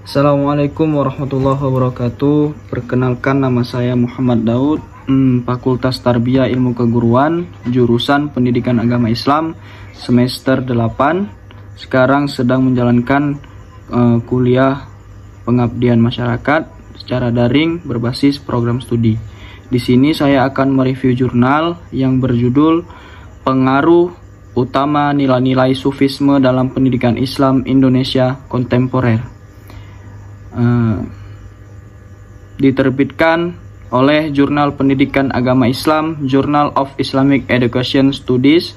Assalamualaikum warahmatullahi wabarakatuh. Perkenalkan, nama saya Muhammad Daud, Fakultas Tarbiyah Ilmu Keguruan, jurusan Pendidikan Agama Islam, semester 8. Sekarang sedang menjalankan kuliah pengabdian masyarakat secara daring berbasis program studi. Di sini saya akan mereview jurnal yang berjudul Pengaruh Utama Nilai-nilai Sufisme dalam Pendidikan Islam Indonesia Kontemporer. Diterbitkan oleh Jurnal Pendidikan Agama Islam, Journal of Islamic Education Studies,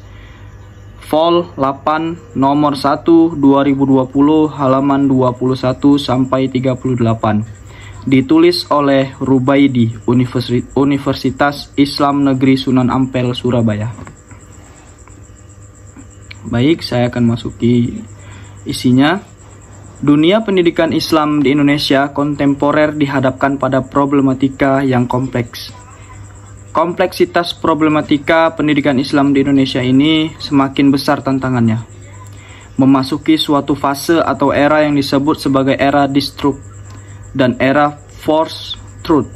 Vol 8 nomor 1 2020 halaman 21 sampai 38. Ditulis oleh Rubaidi, Universitas Islam Negeri Sunan Ampel, Surabaya. Baik, saya akan masuki isinya. Dunia pendidikan Islam di Indonesia kontemporer dihadapkan pada problematika yang kompleks. Kompleksitas problematika pendidikan Islam di Indonesia ini semakin besar tantangannya. Memasuki suatu fase atau era yang disebut sebagai era disrupt dan era force truth.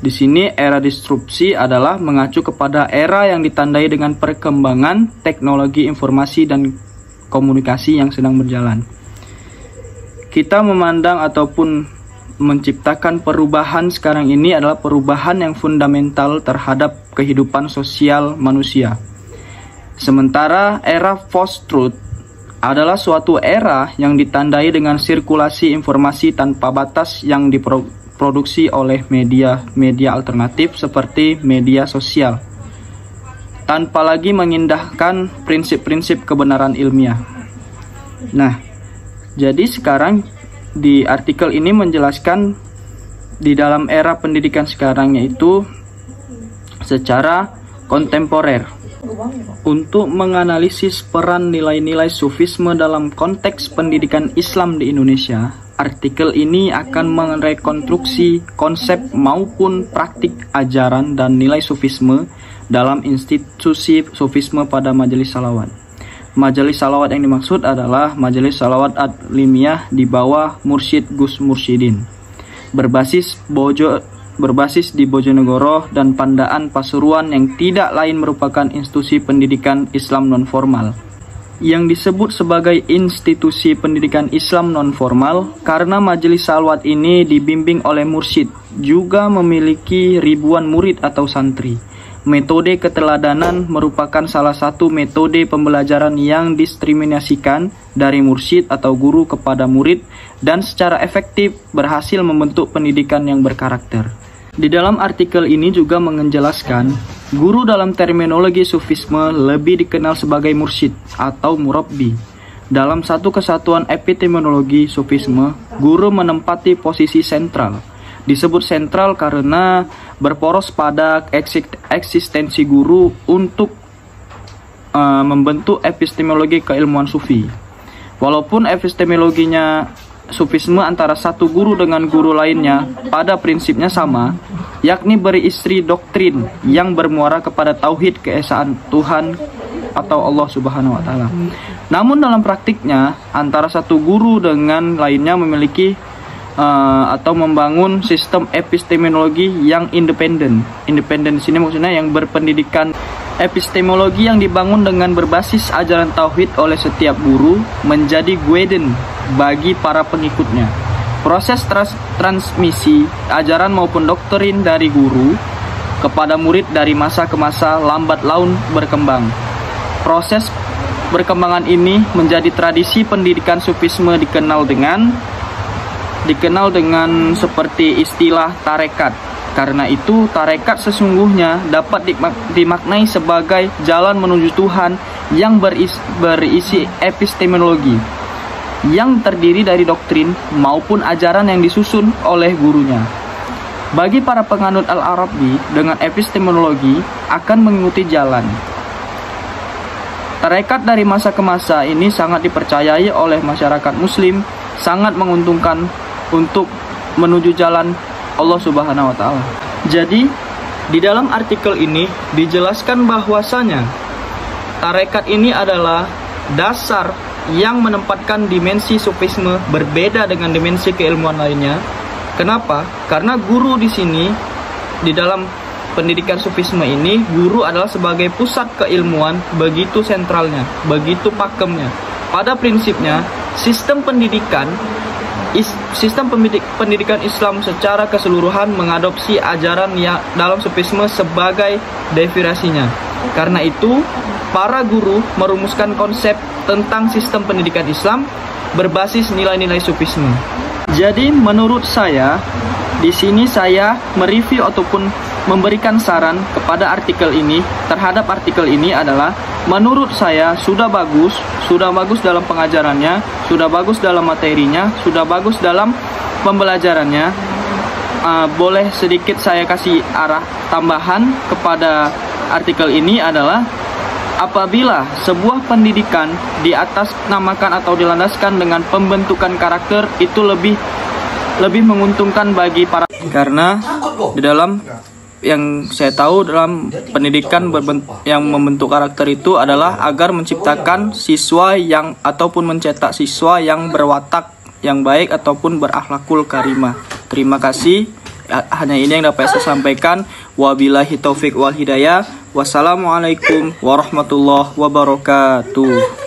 Di sini era disrupsi adalah mengacu kepada era yang ditandai dengan perkembangan teknologi informasi dan komunikasi yang sedang berjalan. Kita memandang ataupun menciptakan perubahan sekarang ini adalah perubahan yang fundamental terhadap kehidupan sosial manusia. Sementara era post-truth adalah suatu era yang ditandai dengan sirkulasi informasi tanpa batas yang diproduksi oleh media alternatif seperti media sosial, tanpa lagi mengindahkan prinsip-prinsip kebenaran ilmiah. Nah, jadi sekarang di artikel ini menjelaskan di dalam era pendidikan sekarang, yaitu secara kontemporer. Untuk menganalisis peran nilai-nilai sufisme dalam konteks pendidikan Islam di Indonesia, artikel ini akan merekonstruksi konsep maupun praktik ajaran dan nilai sufisme dalam institusi sufisme pada Majelis Salawat. Majelis Salawat yang dimaksud adalah Majelis Salawat Ad-Limiyah di bawah Mursyid Gus Mursyidin, berbasis di Bojonegoro dan Pandaan Pasuruan, yang tidak lain merupakan institusi pendidikan Islam non-formal. Yang disebut sebagai institusi pendidikan Islam non-formal karena Majelis Salawat ini dibimbing oleh mursyid, juga memiliki ribuan murid atau santri. Metode keteladanan merupakan salah satu metode pembelajaran yang didiskriminasikan dari mursyid atau guru kepada murid dan secara efektif berhasil membentuk pendidikan yang berkarakter. Di dalam artikel ini juga menjelaskan, guru dalam terminologi sufisme lebih dikenal sebagai mursyid atau murabbi. Dalam satu kesatuan epistemologi sufisme, guru menempati posisi sentral. Disebut sentral karena berporos pada eksistensi guru untuk membentuk epistemologi keilmuan sufi. Walaupun epistemologinya sufisme antara satu guru dengan guru lainnya pada prinsipnya sama, yakni berisi doktrin yang bermuara kepada tauhid keesaan Tuhan atau Allah Subhanahu wa taala. Namun dalam praktiknya antara satu guru dengan lainnya memiliki atau membangun sistem epistemologi yang independen. Independen di sini maksudnya yang berpendidikan. Epistemologi yang dibangun dengan berbasis ajaran tauhid oleh setiap guru menjadi guidance bagi para pengikutnya. Proses transmisi ajaran maupun doktrin dari guru kepada murid dari masa ke masa lambat laun berkembang. Proses perkembangan ini menjadi tradisi pendidikan sufisme dikenal dengan seperti istilah tarekat. Karena itu, tarekat sesungguhnya dapat dimaknai sebagai jalan menuju Tuhan yang berisi epistemologi, yang terdiri dari doktrin maupun ajaran yang disusun oleh gurunya. Bagi para penganut Al-Arabi dengan epistemologi akan mengikuti jalan. Tarekat dari masa ke masa ini sangat dipercayai oleh masyarakat muslim, sangat menguntungkan untuk menuju jalan Allah Subhanahu wa taala. Jadi, di dalam artikel ini dijelaskan bahwasanya tarekat ini adalah dasar yang menempatkan dimensi sufisme berbeda dengan dimensi keilmuan lainnya. Kenapa? Karena guru di sini, di dalam pendidikan sufisme ini, guru adalah sebagai pusat keilmuan, begitu sentralnya, begitu pakemnya. Pada prinsipnya, sistem pendidikan Islam secara keseluruhan mengadopsi ajaran yang dalam sufisme sebagai definisinya. Karena itu, para guru merumuskan konsep tentang sistem pendidikan Islam berbasis nilai-nilai sufisme. Jadi menurut saya, di sini saya mereview ataupun memberikan saran kepada artikel ini, terhadap artikel ini adalah menurut saya sudah bagus dalam pengajarannya, sudah bagus dalam materinya, sudah bagus dalam pembelajarannya. Boleh sedikit saya kasih arah tambahan kepada artikel ini adalah apabila sebuah pendidikan di atas namakan atau dilandaskan dengan pembentukan karakter, itu lebih menguntungkan bagi para, karena di dalam yang saya tahu dalam pendidikan yang membentuk karakter itu adalah agar menciptakan siswa yang ataupun mencetak siswa yang berwatak yang baik ataupun berakhlakul karimah. Terima kasih. Hanya ini yang dapat saya sampaikan. Wabillahi taufik wal hidayah. Wassalamualaikum warahmatullahi wabarakatuh.